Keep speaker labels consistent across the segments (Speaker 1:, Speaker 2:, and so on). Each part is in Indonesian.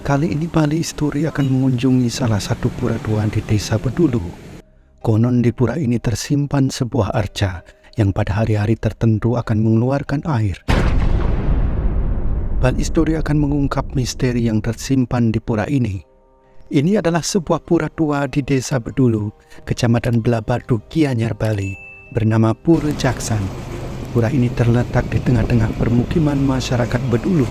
Speaker 1: Kali ini Bali Story akan mengunjungi salah satu pura tua di desa Bedulu. Konon di pura ini tersimpan sebuah arca yang pada hari-hari tertentu akan mengeluarkan air. Bali Story akan mengungkap misteri yang tersimpan di pura ini. Ini adalah sebuah pura tua di desa Bedulu, Kecamatan Belabadu, Gianyar, Bali, bernama Pura Jaksan. Pura ini terletak di tengah-tengah permukiman masyarakat Bedulu.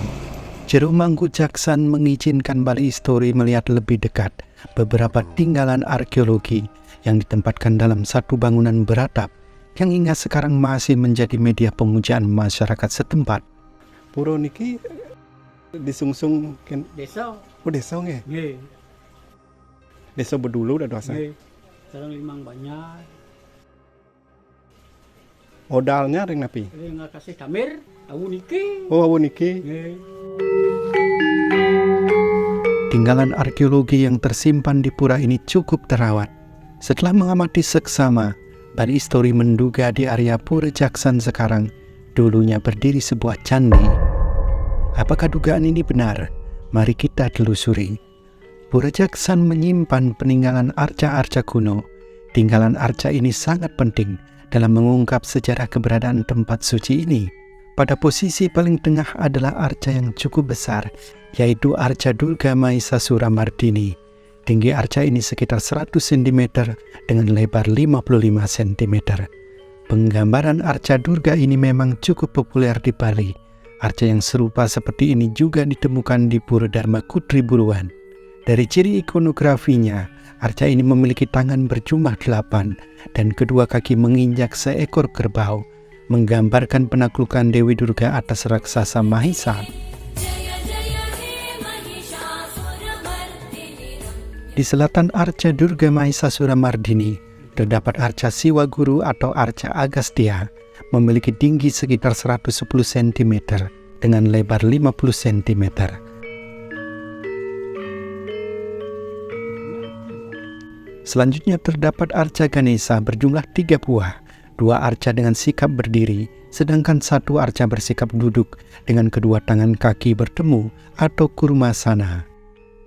Speaker 1: Jero Mangku Jaksan mengizinkan Bali Story melihat lebih dekat beberapa tinggalan arkeologi yang ditempatkan dalam satu bangunan beratap yang hingga sekarang masih menjadi media pemujaan masyarakat setempat. Pura niki disungsung kan
Speaker 2: Desa.
Speaker 1: Oh desa nggih.
Speaker 2: Nggih.
Speaker 1: Desa Bedulu dah dosa.
Speaker 2: Nggih. Sareng limang banyak.
Speaker 1: Odalnya ring napi.
Speaker 2: Ring kasih tamir, awu niki.
Speaker 1: Oh awu niki.
Speaker 2: Nggih.
Speaker 1: Tinggalan arkeologi yang tersimpan di pura ini cukup terawat. Setelah mengamati seksama, Bali Story menduga di area Pura Jaksan sekarang dulunya berdiri sebuah candi. Apakah dugaan ini benar? Mari kita telusuri. Pura Jaksan menyimpan peninggalan arca-arca kuno. Tinggalan arca ini sangat penting dalam mengungkap sejarah keberadaan tempat suci ini. Pada posisi paling tengah adalah arca yang cukup besar, yaitu arca Durga Mahesasura Mardini. Tinggi arca ini sekitar 100 cm dengan lebar 55 cm. Penggambaran arca Durga ini memang cukup populer di Bali. Arca yang serupa seperti ini juga ditemukan di Pura Dharma Kutri Buruan. Dari ciri ikonografinya, arca ini memiliki tangan berjumlah 8 dan kedua kaki menginjak seekor kerbau, menggambarkan penaklukan Dewi Durga atas raksasa Mahisa. Di selatan arca Durga Mahesasura Mardini, terdapat arca Siwa Guru atau arca Agastya, memiliki tinggi sekitar 110 cm dengan lebar 50 cm. Selanjutnya terdapat arca Ganesha berjumlah 3 buah. 2 arca dengan sikap berdiri, sedangkan 1 arca bersikap duduk dengan kedua tangan kaki bertemu atau kurmasana.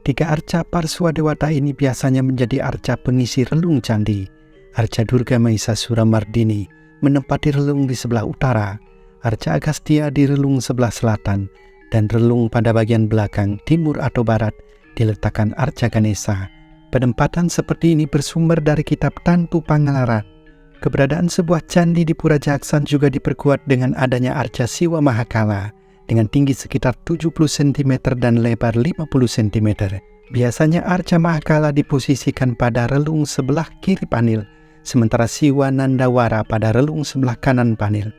Speaker 1: 3 arca Parswa Dewata ini biasanya menjadi arca pengisi relung candi. Arca Durga Mahesasura Mardini menempati relung di sebelah utara, arca Agastya di relung sebelah selatan, dan relung pada bagian belakang, timur atau barat diletakkan arca Ganesha. Penempatan seperti ini bersumber dari kitab Tantu Pangalaran. Keberadaan sebuah candi di Pura Jaksan juga diperkuat dengan adanya arca Siwa Mahakala dengan tinggi sekitar 70 cm dan lebar 50 cm. Biasanya arca Mahakala diposisikan pada relung sebelah kiri panel, sementara Siwa Nandawara pada relung sebelah kanan panel.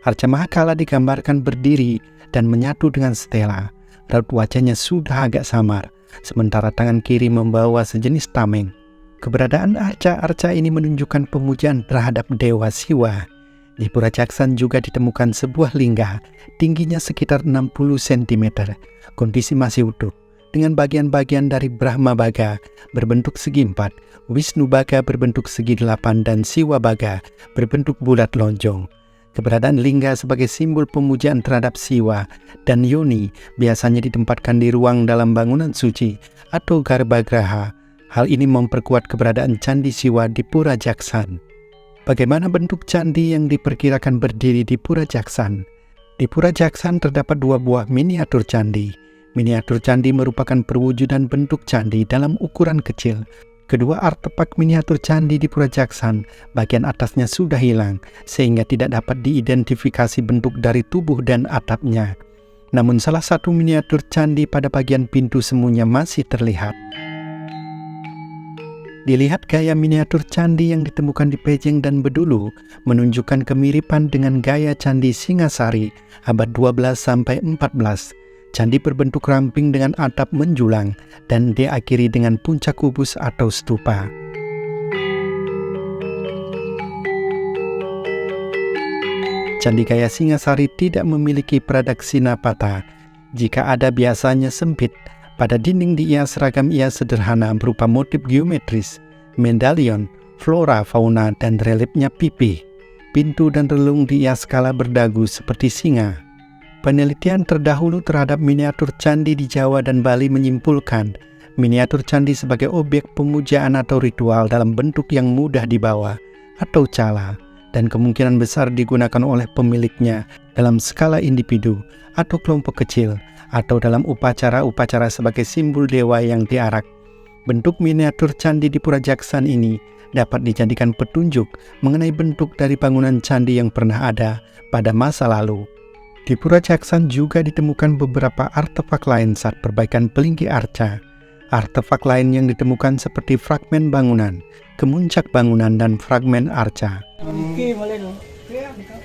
Speaker 1: Arca Mahakala digambarkan berdiri dan menyatu dengan stela. Raut wajahnya sudah agak samar, sementara tangan kiri membawa sejenis tameng. Keberadaan arca-arca ini menunjukkan pemujaan terhadap Dewa Siwa. Di Pura Jaksan juga ditemukan sebuah lingga, tingginya sekitar 60 cm. Kondisi masih utuh, dengan bagian-bagian dari Brahma Baga berbentuk segi 4, Wisnu Baga berbentuk segi 8, dan Siwa Baga berbentuk bulat lonjong. Keberadaan lingga sebagai simbol pemujaan terhadap Siwa dan Yoni biasanya ditempatkan di ruang dalam bangunan suci atau Garbhagraha. Hal ini memperkuat keberadaan Candi Siwa di Pura Jaksan. Bagaimana bentuk candi yang diperkirakan berdiri di Pura Jaksan? Di Pura Jaksan terdapat 2 buah miniatur candi. Miniatur candi merupakan perwujudan bentuk candi dalam ukuran kecil. Kedua artefak miniatur candi di Pura Jaksan, bagian atasnya sudah hilang, sehingga tidak dapat diidentifikasi bentuk dari tubuh dan atapnya. Namun salah satu miniatur candi pada bagian pintu semuanya masih terlihat. Dilihat gaya miniatur candi yang ditemukan di Pejeng dan Bedulu menunjukkan kemiripan dengan gaya candi Singasari abad 12-14. Candi berbentuk ramping dengan atap menjulang dan diakhiri dengan puncak kubus atau stupa. Candi gaya Singasari tidak memiliki pradaksina pata. Jika ada biasanya sempit. Pada dinding dihias seragam hias sederhana berupa motif geometris, medalion, flora, fauna, dan reliefnya pipih. Pintu dan relung dihias skala berdagu seperti singa. Penelitian terdahulu terhadap miniatur candi di Jawa dan Bali menyimpulkan miniatur candi sebagai objek pemujaan atau ritual dalam bentuk yang mudah dibawa atau cala dan kemungkinan besar digunakan oleh pemiliknya dalam skala individu atau kelompok kecil atau dalam upacara-upacara sebagai simbol dewa yang diarak. Bentuk miniatur candi di Pura Jaksan ini dapat dijadikan petunjuk mengenai bentuk dari bangunan candi yang pernah ada pada masa lalu. Di Pura Jaksan juga ditemukan beberapa artefak lain saat perbaikan Pelinggi Arca. Artefak lain yang ditemukan seperti fragmen bangunan, kemuncak bangunan, dan fragmen arca.
Speaker 2: Niki boleh loh.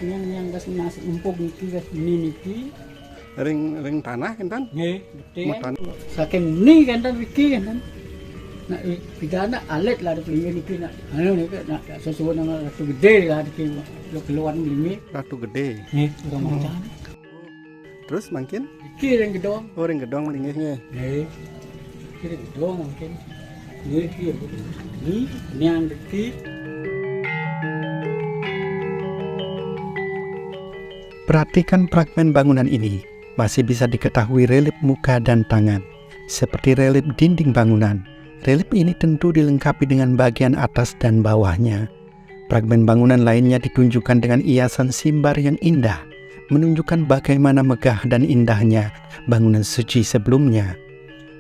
Speaker 2: Yang gas nasi empuk niki gas niki.
Speaker 3: Ring tanah kan?
Speaker 2: Nggih, betul.
Speaker 3: Makan.
Speaker 2: Saking ni kan niki kan. Nak pidana alet lah di Pelinggi niki nak. Nak sesuatu nama ratu gede lah di keluar Pelinggi.
Speaker 3: Ratu gede.
Speaker 2: Nggih, orang macam.
Speaker 3: Terus makin?
Speaker 2: Niki ring gedong.
Speaker 3: Oh, ring gedong melingnya.
Speaker 2: Nggih. Niki gedong mungkin. Niki ni yang niki.
Speaker 1: Perhatikan fragmen bangunan ini, masih bisa diketahui relief muka dan tangan, seperti relief dinding bangunan. Relief ini tentu dilengkapi dengan bagian atas dan bawahnya. Fragmen bangunan lainnya ditunjukkan dengan hiasan simbar yang indah, menunjukkan bagaimana megah dan indahnya bangunan suci sebelumnya.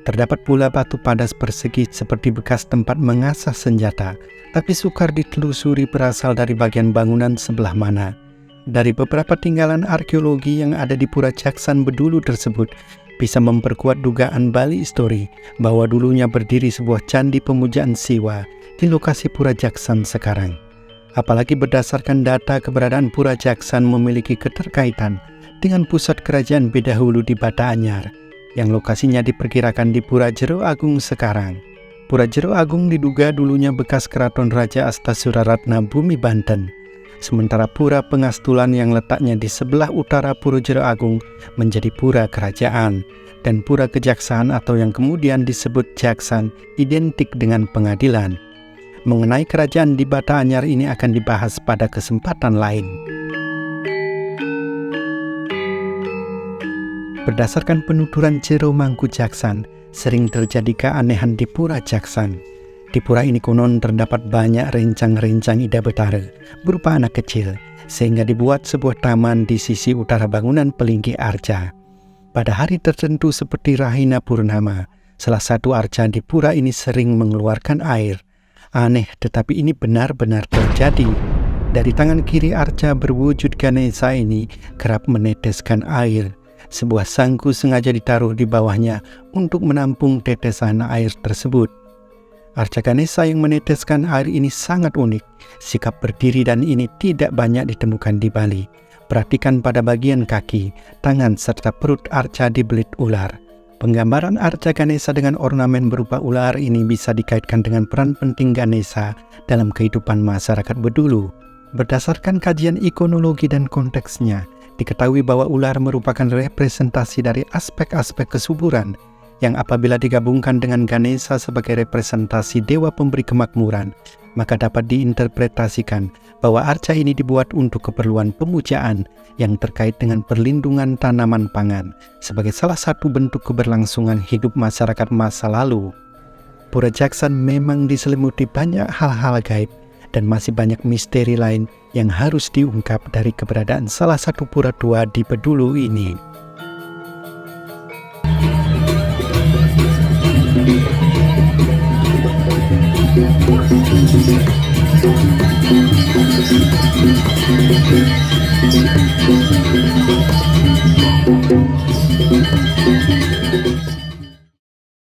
Speaker 1: Terdapat pula batu padas persegi seperti bekas tempat mengasah senjata, tapi sukar ditelusuri berasal dari bagian bangunan sebelah mana. Dari beberapa tinggalan arkeologi yang ada di Pura Jaksan Bedulu tersebut, bisa memperkuat dugaan Bali Story bahwa dulunya berdiri sebuah candi pemujaan Siwa di lokasi Pura Jaksan sekarang. Apalagi berdasarkan data keberadaan Pura Jaksan memiliki keterkaitan dengan pusat kerajaan Bedahulu di Bata Anyar, yang lokasinya diperkirakan di Pura Jero Agung sekarang. Pura Jero Agung diduga dulunya bekas keraton Raja Astasuraratna Bumi Banten, sementara Pura Pengastulan yang letaknya di sebelah utara Pura Jero Agung menjadi pura kerajaan, dan Pura Kejaksaan atau yang kemudian disebut Jaksan identik dengan pengadilan. Mengenai kerajaan di Bata Anyar ini akan dibahas pada kesempatan lain. Berdasarkan penuturan Jero Mangku Jaksan, sering terjadi keanehan di Pura Jaksan. Di pura ini konon terdapat banyak rencang-rencang Ida Betara berupa anak kecil, sehingga dibuat sebuah taman di sisi utara bangunan Pelinggi Arca. Pada hari tertentu seperti Rahina Purnama, salah satu arca di pura ini sering mengeluarkan air. Aneh, tetapi ini benar-benar terjadi. Dari tangan kiri arca berwujud Ganesha ini kerap meneteskan air. Sebuah sangku sengaja ditaruh di bawahnya untuk menampung tetesan air tersebut. Arca Ganesha yang meneteskan air ini sangat unik. Sikap berdiri dan ini tidak banyak ditemukan di Bali. Perhatikan pada bagian kaki, tangan, serta perut arca dibelit ular. Penggambaran arca Ganesha dengan ornamen berupa ular ini bisa dikaitkan dengan peran penting Ganesha dalam kehidupan masyarakat Bedulu. Berdasarkan kajian ikonologi dan konteksnya, diketahui bahwa ular merupakan representasi dari aspek-aspek kesuburan yang apabila digabungkan dengan Ganesha sebagai representasi dewa pemberi kemakmuran, maka dapat diinterpretasikan bahwa arca ini dibuat untuk keperluan pemujaan yang terkait dengan perlindungan tanaman pangan sebagai salah satu bentuk keberlangsungan hidup masyarakat masa lalu. Pura Jaksan memang diselimuti banyak hal-hal gaib dan masih banyak misteri lain yang harus diungkap dari keberadaan salah satu pura tua di Bedulu ini.